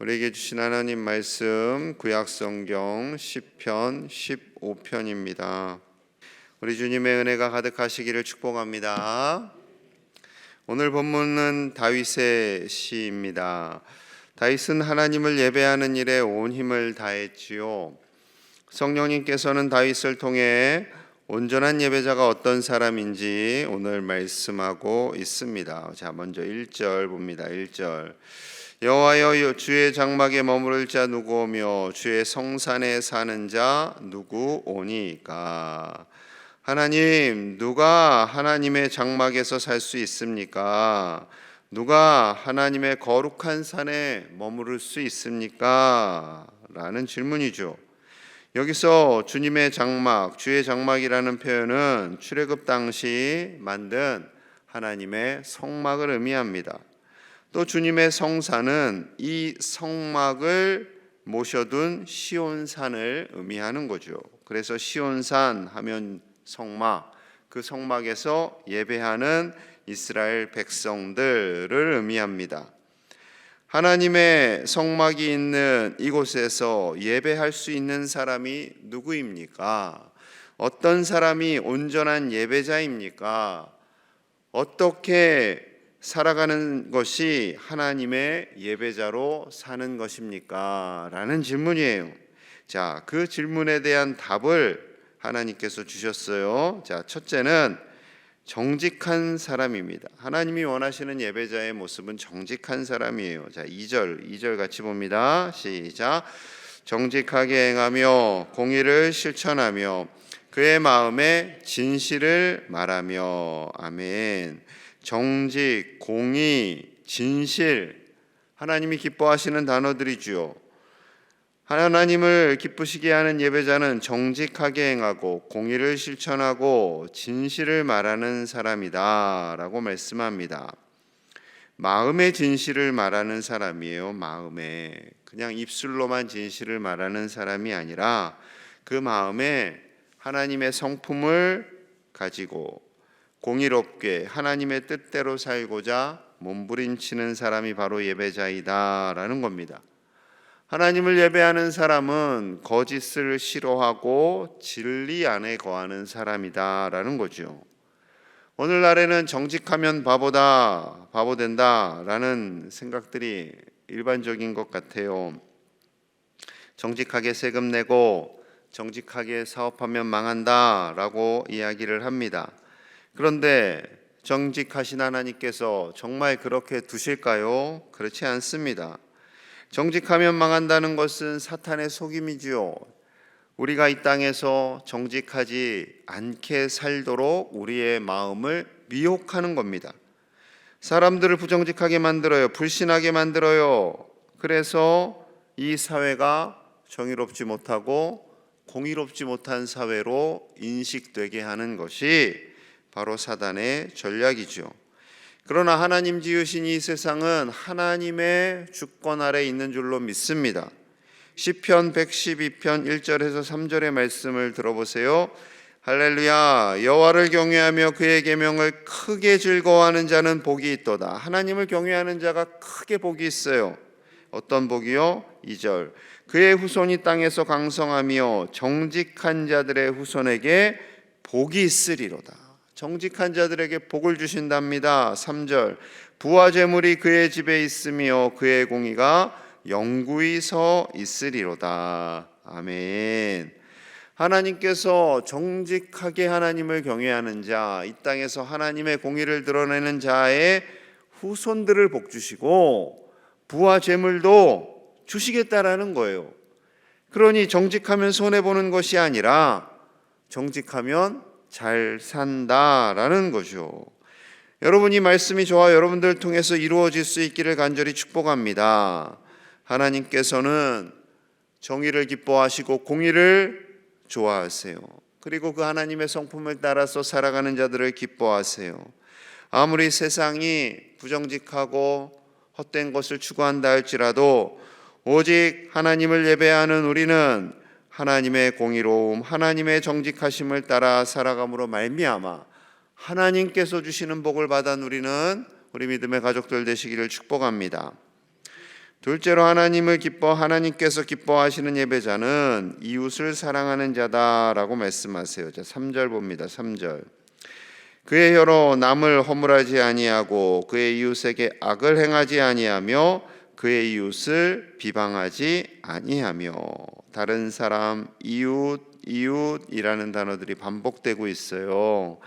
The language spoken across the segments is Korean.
우리에게 주신 하나님 말씀 구약성경 시편 15편입니다. 우리 주님의 은혜가 가득하시기를 축복합니다. 오늘 본문은 다윗의 시입니다. 다윗은 하나님을 예배하는 일에 온 힘을 다했지요. 성령님께서는 다윗을 통해 온전한 예배자가 어떤 사람인지 오늘 말씀하고 있습니다. 자, 먼저 1절 봅니다. 1절. 여호와여, 주의 장막에 머무를 자 누구오며 주의 성산에 사는 자 누구오니까? 하나님, 누가 하나님의 장막에서 살 수 있습니까? 누가 하나님의 거룩한 산에 머무를 수 있습니까? 라는 질문이죠. 여기서 주님의 장막, 주의 장막이라는 표현은 출애굽 당시 만든 하나님의 성막을 의미합니다. 또 주님의 성산은 이 성막을 모셔둔 시온산을 의미하는 거죠. 그래서 시온산 하면 성막, 그 성막에서 예배하는 이스라엘 백성들을 의미합니다. 하나님의 성막이 있는 이곳에서 예배할 수 있는 사람이 누구입니까? 어떤 사람이 온전한 예배자입니까? 어떻게 살아가는 것이 하나님의 예배자로 사는 것입니까? 라는 질문이에요. 자, 그 질문에 대한 답을 하나님께서 주셨어요. 자, 첫째는 정직한 사람입니다. 하나님이 원하시는 예배자의 모습은 정직한 사람이에요. 자, 2절 같이 봅니다. 시작. 정직하게 행하며 공의를 실천하며 그의 마음에 진실을 말하며. 아멘. 정직, 공의, 진실, 하나님이 기뻐하시는 단어들이지요. 하나님을 기쁘시게 하는 예배자는 정직하게 행하고 공의를 실천하고 진실을 말하는 사람이다 라고 말씀합니다. 마음의 진실을 말하는 사람이에요. 마음에, 그냥 입술로만 진실을 말하는 사람이 아니라 그 마음에 하나님의 성품을 가지고 공의롭게 하나님의 뜻대로 살고자 몸부림치는 사람이 바로 예배자이다 라는 겁니다. 하나님을 예배하는 사람은 거짓을 싫어하고 진리 안에 거하는 사람이다 라는 거죠. 오늘날에는 정직하면 바보다, 바보된다 라는 생각들이 일반적인 것 같아요. 정직하게 세금 내고 정직하게 사업하면 망한다 라고 이야기를 합니다. 그런데 정직하신 하나님께서 정말 그렇게 두실까요? 그렇지 않습니다. 정직하면 망한다는 것은 사탄의 속임이지요. 우리가 이 땅에서 정직하지 않게 살도록 우리의 마음을 미혹하는 겁니다. 사람들을 부정직하게 만들어요. 불신하게 만들어요. 그래서 이 사회가 정의롭지 못하고 공의롭지 못한 사회로 인식되게 하는 것이 바로 사단의 전략이죠. 그러나 하나님 지으신 이 세상은 하나님의 주권 아래 있는 줄로 믿습니다. 시편 112편 1절에서 3절의 말씀을 들어보세요. 할렐루야. 여호와를 경외하며 그의 계명을 크게 즐거워하는 자는 복이 있도다. 하나님을 경외하는 자가 크게 복이 있어요. 어떤 복이요? 2절. 그의 후손이 땅에서 강성하며 정직한 자들의 후손에게 복이 있으리로다. 정직한 자들에게 복을 주신답니다. 3절. 부와 재물이 그의 집에 있으며 그의 공의가 영구히 서 있으리로다. 아멘. 하나님께서 정직하게 하나님을 경외하는 자, 이 땅에서 하나님의 공의를 드러내는 자의 후손들을 복 주시고 부와 재물도 주시겠다라는 거예요. 그러니 정직하면 손해보는 것이 아니라 정직하면 잘 산다라는 거죠. 여러분, 이 말씀이 저와 여러분들을 통해서 이루어질 수 있기를 간절히 축복합니다. 하나님께서는 정의를 기뻐하시고 공의를 좋아하세요. 그리고 그 하나님의 성품을 따라서 살아가는 자들을 기뻐하세요. 아무리 세상이 부정직하고 헛된 것을 추구한다 할지라도 오직 하나님을 예배하는 우리는 하나님의 공의로움, 하나님의 정직하심을 따라 살아감으로 말미암아 하나님께서 주시는 복을 받아 누리는 우리 믿음의 가족들 되시기를 축복합니다. 둘째로 하나님께서 기뻐하시는 예배자는 이웃을 사랑하는 자다라고 말씀하세요. 자, 3절 봅니다. 3절. 그의 혀로 남을 허물하지 아니하고 그의 이웃에게 악을 행하지 아니하며 그의 이웃을 비방하지 아니하며. 다른 사람, 이웃이라는 단어들이 반복되고 있어요.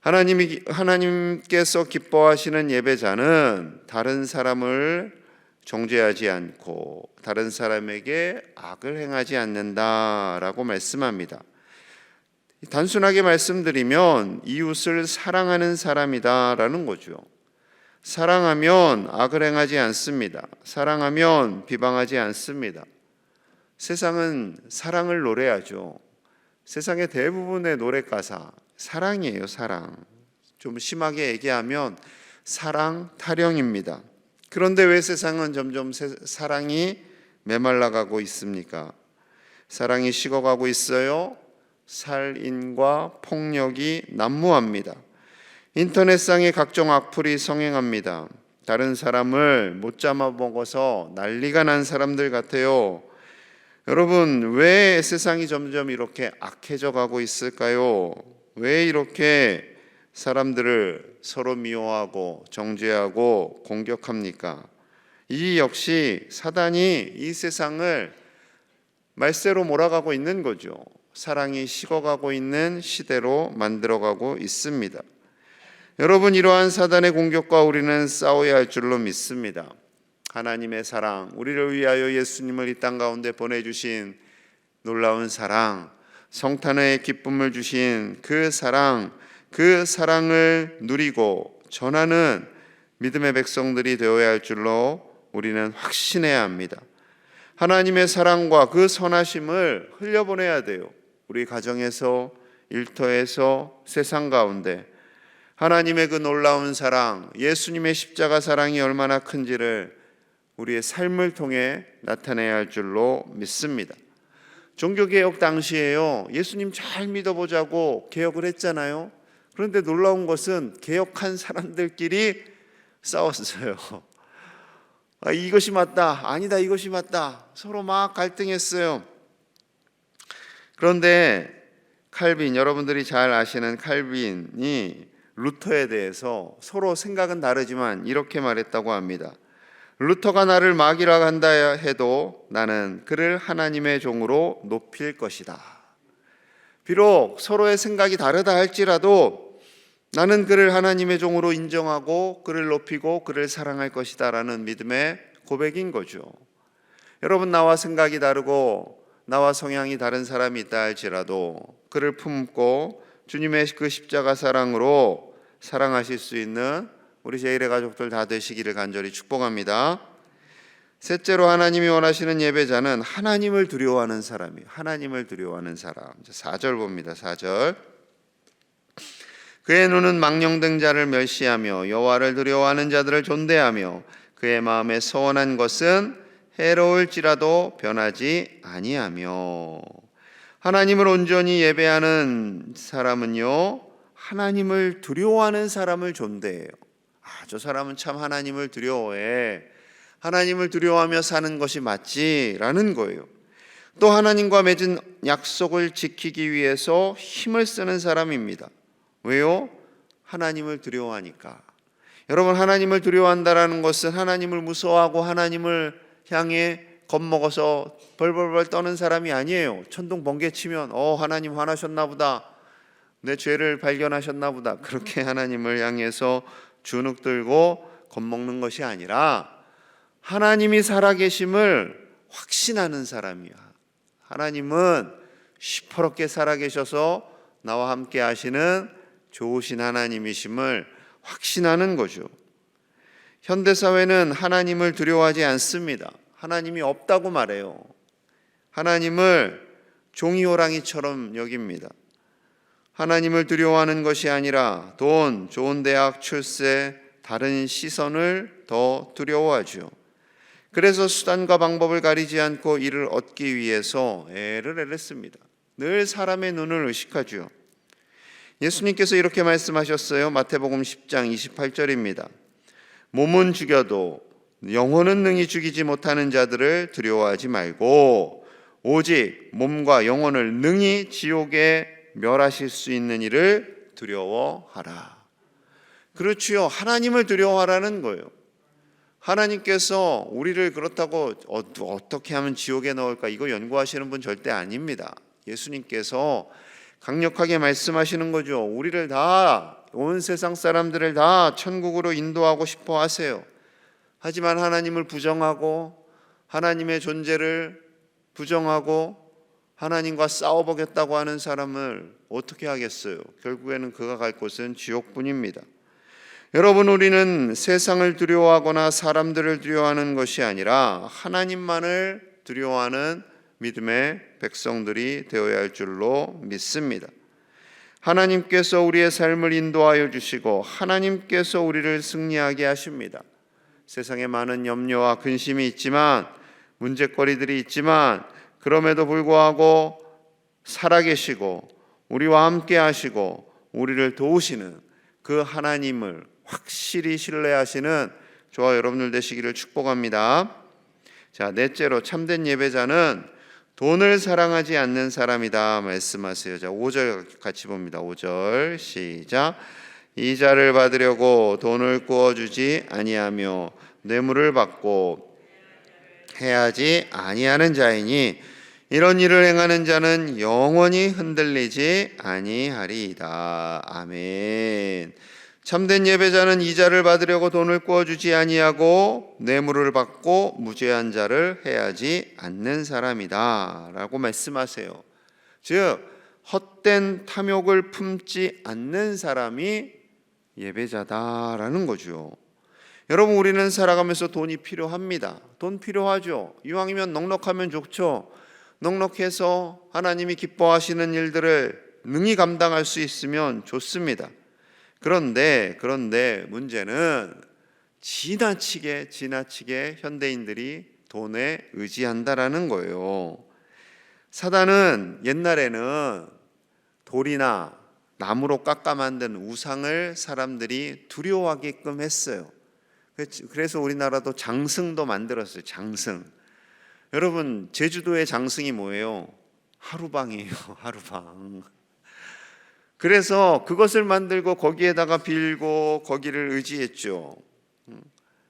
하나님께서 기뻐하시는 예배자는 다른 사람을 정죄하지 않고 다른 사람에게 악을 행하지 않는다라고 말씀합니다. 단순하게 말씀드리면 이웃을 사랑하는 사람이다라는 거죠. 사랑하면 악을 행하지 않습니다. 사랑하면 비방하지 않습니다. 세상은 사랑을 노래하죠. 세상의 대부분의 노래 가사 사랑이에요. 사랑. 좀 심하게 얘기하면 사랑 타령입니다. 그런데 왜 세상은 점점 사랑이 메말라가고 있습니까? 사랑이 식어가고 있어요. 살인과 폭력이 난무합니다. 인터넷상의 각종 악플이 성행합니다. 다른 사람을 못 잡아먹어서 난리가 난 사람들 같아요. 여러분, 왜 세상이 점점 이렇게 악해져 가고 있을까요? 왜 이렇게 사람들을 서로 미워하고 정죄하고 공격합니까? 이 역시 사단이 이 세상을 말세로 몰아가고 있는 거죠. 사랑이 식어가고 있는 시대로 만들어가고 있습니다. 여러분, 이러한 사단의 공격과 우리는 싸워야 할 줄로 믿습니다. 하나님의 사랑, 우리를 위하여 예수님을 이 땅 가운데 보내주신 놀라운 사랑, 성탄의 기쁨을 주신 그 사랑을 누리고 전하는 믿음의 백성들이 되어야 할 줄로 우리는 확신해야 합니다. 하나님의 사랑과 그 선하심을 흘려보내야 돼요. 우리 가정에서, 일터에서, 세상 가운데 하나님의 그 놀라운 사랑, 예수님의 십자가 사랑이 얼마나 큰지를 우리의 삶을 통해 나타내야 할 줄로 믿습니다. 종교개혁 당시에요, 예수님 잘 믿어보자고 개혁을 했잖아요. 그런데 놀라운 것은 개혁한 사람들끼리 싸웠어요. 이것이 맞다, 아니다, 이것이 맞다, 서로 막 갈등했어요. 그런데 칼빈, 여러분들이 잘 아시는 칼빈이 루터에 대해서 서로 생각은 다르지만 이렇게 말했다고 합니다. 루터가 나를 마귀라 한다 해도 나는 그를 하나님의 종으로 높일 것이다. 비록 서로의 생각이 다르다 할지라도 나는 그를 하나님의 종으로 인정하고 그를 높이고 그를 사랑할 것이다 라는 믿음의 고백인 거죠. 여러분, 나와 생각이 다르고 나와 성향이 다른 사람이 있다 할지라도 그를 품고 주님의 그 십자가 사랑으로 사랑하실 수 있는 우리 제1의 가족들 다 되시기를 간절히 축복합니다. 셋째로 하나님이 원하시는 예배자는 하나님을 두려워하는 사람이에요. 하나님을 두려워하는 사람. 4절 봅니다. 4절. 그의 눈은 망령된 자를 멸시하며 여호와를 두려워하는 자들을 존대하며 그의 마음에 서원한 것은 해로울지라도 변하지 아니하며. 하나님을 온전히 예배하는 사람은요, 하나님을 두려워하는 사람을 존대해요. 저 사람은 참 하나님을 두려워해. 하나님을 두려워하며 사는 것이 맞지라는 거예요. 또 하나님과 맺은 약속을 지키기 위해서 힘을 쓰는 사람입니다. 왜요? 하나님을 두려워하니까. 여러분, 하나님을 두려워한다라는 것은 하나님을 무서워하고 하나님을 향해 겁먹어서 벌벌벌 떠는 사람이 아니에요. 천둥 번개 치면 하나님 화나셨나 보다, 내 죄를 발견하셨나 보다, 그렇게 하나님을 향해서 주눅 들고 겁먹는 것이 아니라 하나님이 살아계심을 확신하는 사람이야. 하나님은 시퍼렇게 살아계셔서 나와 함께 하시는 좋으신 하나님이심을 확신하는 거죠. 현대사회는 하나님을 두려워하지 않습니다. 하나님이 없다고 말해요. 하나님을 종이호랑이처럼 여깁니다. 하나님을 두려워하는 것이 아니라 돈, 좋은 대학 출세, 다른 시선을 더 두려워하죠. 그래서 수단과 방법을 가리지 않고 이를 얻기 위해서 애를 애랬습니다. 늘 사람의 눈을 의식하죠. 예수님께서 이렇게 말씀하셨어요. 마태복음 10장 28절입니다. 몸은 죽여도 영혼은 능히 죽이지 못하는 자들을 두려워하지 말고 오직 몸과 영혼을 능히 지옥에 멸하실 수 있는 이를 두려워하라. 그렇지요. 하나님을 두려워하라는 거예요. 하나님께서 우리를 그렇다고 어떻게 하면 지옥에 넣을까 이거 연구하시는 분 절대 아닙니다. 예수님께서 강력하게 말씀하시는 거죠. 우리를 다, 온 세상 사람들을 다 천국으로 인도하고 싶어 하세요. 하지만 하나님을 부정하고 하나님의 존재를 부정하고 하나님과 싸워보겠다고 하는 사람을 어떻게 하겠어요? 결국에는 그가 갈 곳은 지옥뿐입니다. 여러분, 우리는 세상을 두려워하거나 사람들을 두려워하는 것이 아니라 하나님만을 두려워하는 믿음의 백성들이 되어야 할 줄로 믿습니다. 하나님께서 우리의 삶을 인도하여 주시고 하나님께서 우리를 승리하게 하십니다. 세상에 많은 염려와 근심이 있지만, 문제거리들이 있지만, 그럼에도 불구하고 살아계시고 우리와 함께 하시고 우리를 도우시는 그 하나님을 확실히 신뢰하시는 저와 여러분들 되시기를 축복합니다. 자, 넷째로 참된 예배자는 돈을 사랑하지 않는 사람이다 말씀하세요. 자, 5절 같이 봅니다. 5절 시작. 이자를 받으려고 돈을 구워주지 아니하며 뇌물을 받고 해하지 아니하는 자이니 이런 일을 행하는 자는 영원히 흔들리지 아니하리이다. 아멘. 참된 예배자는 이자를 받으려고 돈을 구워주지 아니하고 뇌물을 받고 무죄한 자를 해하지 않는 사람이다 라고 말씀하세요. 즉 헛된 탐욕을 품지 않는 사람이 예배자다라는 거죠. 여러분, 우리는 살아가면서 돈이 필요합니다. 돈 필요하죠. 이왕이면 넉넉하면 좋죠. 넉넉해서 하나님이 기뻐하시는 일들을 능히 감당할 수 있으면 좋습니다. 그런데 문제는 지나치게 현대인들이 돈에 의지한다라는 거예요. 사단은 옛날에는 돌이나 나무로 깎아 만든 우상을 사람들이 두려워하게끔 했어요. 그래서 우리나라도 장승도 만들었어요. 장승. 여러분, 제주도의 장승이 뭐예요? 하루방이에요. 하루방. 그래서 그것을 만들고 거기에다가 빌고 거기를 의지했죠.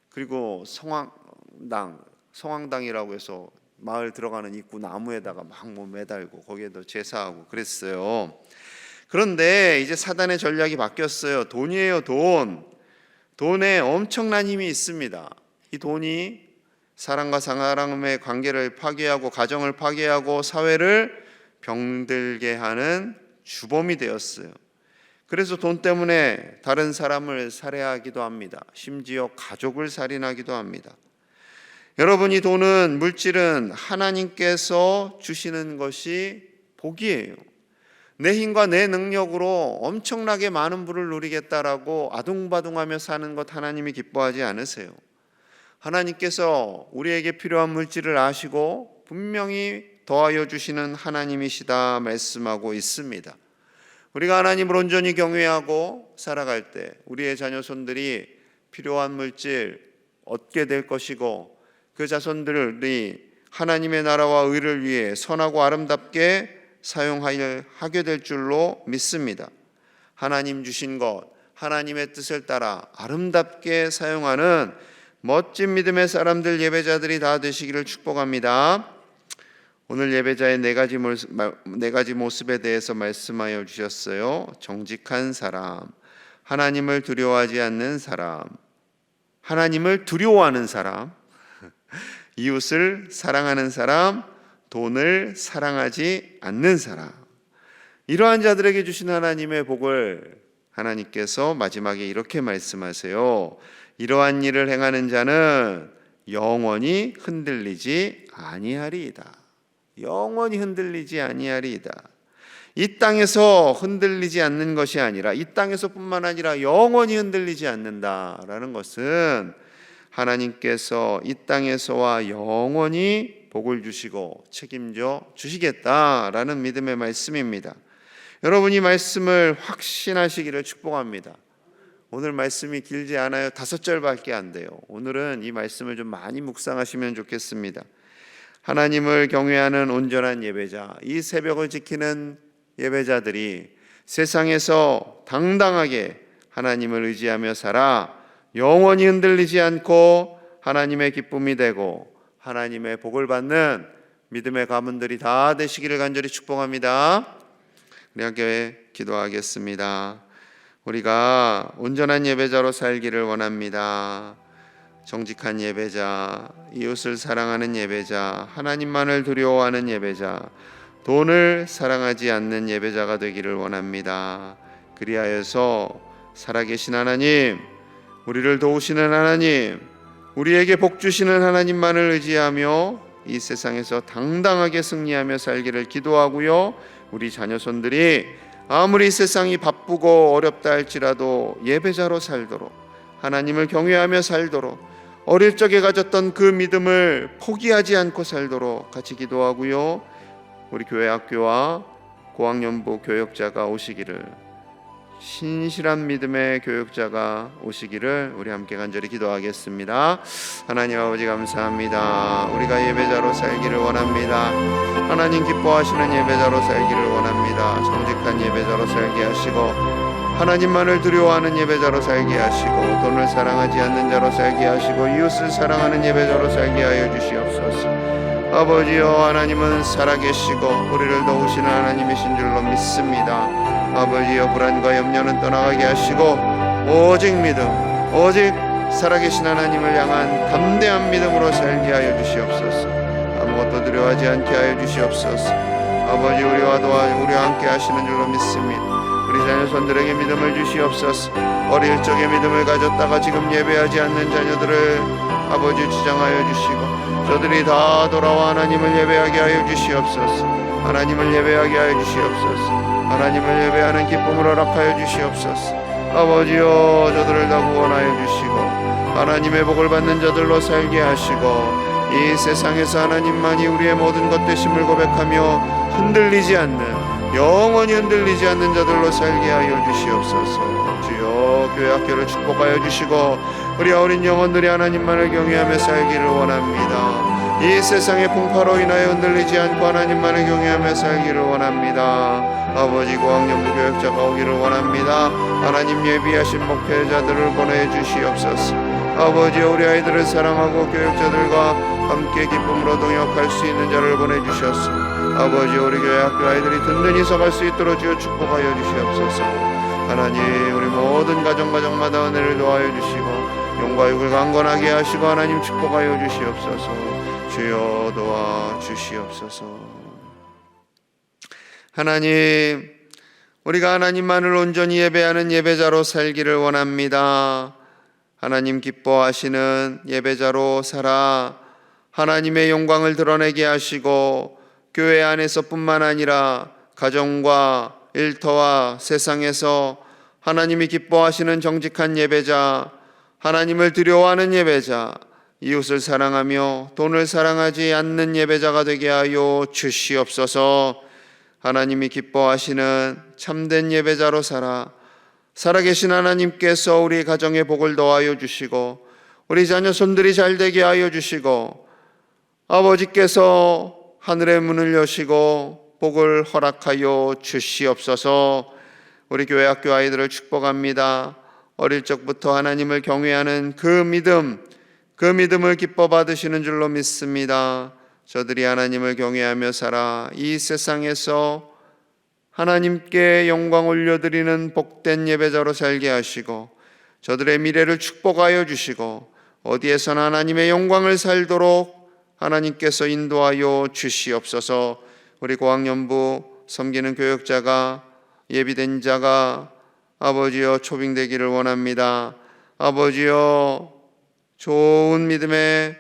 그리고 성황당이라고 해서 마을 들어가는 입구 나무에다가 막 매달고 거기에도 제사하고 그랬어요. 그런데 이제 사단의 전략이 바뀌었어요. 돈이에요, 돈. 돈에 엄청난 힘이 있습니다. 이 돈이 사람과 사람의 관계를 파괴하고 가정을 파괴하고 사회를 병들게 하는 주범이 되었어요. 그래서 돈 때문에 다른 사람을 살해하기도 합니다. 심지어 가족을 살인하기도 합니다. 여러분, 이 돈은, 물질은 하나님께서 주시는 것이 복이에요. 내 힘과 내 능력으로 엄청나게 많은 부를 누리겠다라고 아둥바둥하며 사는 것 하나님이 기뻐하지 않으세요. 하나님께서 우리에게 필요한 물질을 아시고 분명히 더하여 주시는 하나님이시다 말씀하고 있습니다. 우리가 하나님을 온전히 경외하고 살아갈 때 우리의 자녀손들이 필요한 물질 얻게 될 것이고 그 자손들이 하나님의 나라와 의를 위해 선하고 아름답게 사용하게 될 줄로 믿습니다. 하나님 주신 것, 하나님의 뜻을 따라 아름답게 사용하는 멋진 믿음의 사람들, 예배자들이 다 되시기를 축복합니다. 오늘 예배자의 네 가지 모습에 대해서 말씀하여 주셨어요. 정직한 사람, 하나님을 두려워하지 않는 사람, 하나님을 두려워하는 사람, 이웃을 사랑하는 사람, 돈을 사랑하지 않는 사람. 이러한 자들에게 주신 하나님의 복을 하나님께서 마지막에 이렇게 말씀하세요. 이러한 일을 행하는 자는 영원히 흔들리지 아니하리이다. 영원히 흔들리지 아니하리이다. 이 땅에서 흔들리지 않는 것이 아니라, 이 땅에서뿐만 아니라 영원히 흔들리지 않는다라는 것은 하나님께서 이 땅에서와 영원히 복을 주시고 책임져 주시겠다라는 믿음의 말씀입니다. 여러분, 이 말씀을 확신하시기를 축복합니다. 오늘 말씀이 길지 않아요. 5절밖에 안 돼요. 오늘은 이 말씀을 좀 많이 묵상하시면 좋겠습니다. 하나님을 경외하는 온전한 예배자, 이 새벽을 지키는 예배자들이 세상에서 당당하게 하나님을 의지하며 살아 영원히 흔들리지 않고 하나님의 기쁨이 되고 하나님의 복을 받는 믿음의 가문들이 다 되시기를 간절히 축복합니다. 우리 함께 기도하겠습니다. 우리가 온전한 예배자로 살기를 원합니다. 정직한 예배자, 이웃을 사랑하는 예배자, 하나님만을 두려워하는 예배자, 돈을 사랑하지 않는 예배자가 되기를 원합니다. 그리하여서 살아계신 하나님, 우리를 도우시는 하나님, 우리에게 복 주시는 하나님만을 의지하며 이 세상에서 당당하게 승리하며 살기를 기도하고요. 우리 자녀손들이 아무리 세상이 바쁘고 어렵다 할지라도 예배자로 살도록, 하나님을 경외하며 살도록, 어릴 적에 가졌던 그 믿음을 포기하지 않고 살도록 같이 기도하고요. 우리 교회 학교와 고학년부 교역자가 오시기를, 신실한 믿음의 교역자가 오시기를 우리 함께 간절히 기도하겠습니다. 하나님 아버지 감사합니다. 우리가 예배자로 살기를 원합니다. 하나님 기뻐하시는 예배자로 살기를 원합니다. 정직한 예배자로 살게 하시고 하나님만을 두려워하는 예배자로 살게 하시고 돈을 사랑하지 않는 자로 살게 하시고 이웃을 사랑하는 예배자로 살게 하여 주시옵소서. 아버지여, 하나님은 살아계시고 우리를 도우시는 하나님이신 줄로 믿습니다. 아버지여, 불안과 염려는 떠나가게 하시고 오직 믿음, 오직 살아계신 하나님을 향한 담대한 믿음으로 살게 하여 주시옵소서. 아무것도 두려워하지 않게 하여 주시옵소서. 아버지, 우리와 함께 하시는 줄로 믿습니다. 우리 자녀손들에게 믿음을 주시옵소서. 어릴 적에 믿음을 가졌다가 지금 예배하지 않는 자녀들을 아버지 지정하여 주시고 저들이 다 돌아와 하나님을 예배하게 하여 주시옵소서. 하나님을 예배하게 하여 주시옵소서. 하나님을 예배하는 기쁨을 허락하여 주시옵소서. 아버지여, 저들을 다 구원하여 주시고 하나님의 복을 받는 자들로 살게 하시고 이 세상에서 하나님만이 우리의 모든 것 되심을 고백하며 흔들리지 않는, 영원히 흔들리지 않는 자들로 살게 하여 주시옵소서. 주여, 교회 학교를 축복하여 주시고 우리 어린 영혼들이 하나님만을 경외하며 살기를 원합니다. 이 세상의 풍파로 인하여 흔들리지 않고 하나님만을 경외하며 살기를 원합니다. 아버지, 고학년부 교역자가 오기를 원합니다. 하나님 예비하신 목회자들을 보내주시옵소서. 아버지, 우리 아이들을 사랑하고 교역자들과 함께 기쁨으로 동역할 수 있는 자를 보내주셨소. 아버지, 우리 교회 학교 아이들이 든든히 서갈 수 있도록 주여 축복하여 주시옵소서. 하나님, 우리 모든 가정마다 은혜를 도하여 주시고 영과 육을 강건하게 하시고 하나님 축복하여 주시옵소서. 주여 도와 주시옵소서. 하나님, 우리가 하나님만을 온전히 예배하는 예배자로 살기를 원합니다. 하나님 기뻐하시는 예배자로 살아 하나님의 영광을 드러내게 하시고 교회 안에서뿐만 아니라 가정과 일터와 세상에서 하나님이 기뻐하시는 정직한 예배자, 하나님을 두려워하는 예배자, 이웃을 사랑하며 돈을 사랑하지 않는 예배자가 되게 하여 주시옵소서. 하나님이 기뻐하시는 참된 예배자로 살아계신 하나님께서 우리 가정의 복을 더하여 주시고 우리 자녀손들이 잘되게 하여 주시고 아버지께서 하늘의 문을 여시고 복을 허락하여 주시옵소서. 우리 교회 학교 아이들을 축복합니다. 어릴 적부터 하나님을 경외하는 그 믿음을 기뻐 받으시는 줄로 믿습니다. 저들이 하나님을 경외하며 살아 이 세상에서 하나님께 영광 올려드리는 복된 예배자로 살게 하시고 저들의 미래를 축복하여 주시고 어디에서나 하나님의 영광을 살도록 하나님께서 인도하여 주시옵소서. 우리 고학년부 섬기는 교역자가 예비된 자가 아버지여 초빙되기를 원합니다. 아버지여, 좋은 믿음의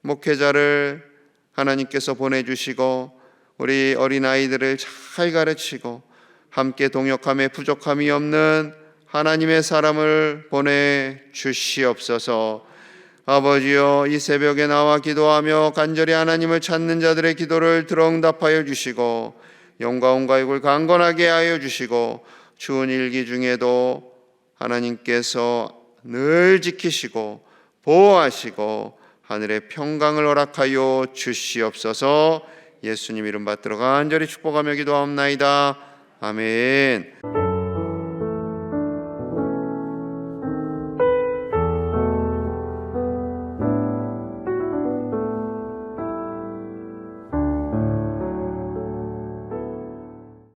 목회자를 하나님께서 보내주시고 우리 어린아이들을 잘 가르치고 함께 동역함에 부족함이 없는 하나님의 사람을 보내주시옵소서. 아버지여, 이 새벽에 나와 기도하며 간절히 하나님을 찾는 자들의 기도를 들어 응답하여 주시고 영과 온과 육을 강건하게 하여 주시고 추운 일기 중에도 하나님께서 늘 지키시고 보호하시고 하늘의 평강을 허락하여 주시옵소서. 예수님 이름 받들어 간절히 축복하며 기도하옵나이다. 아멘.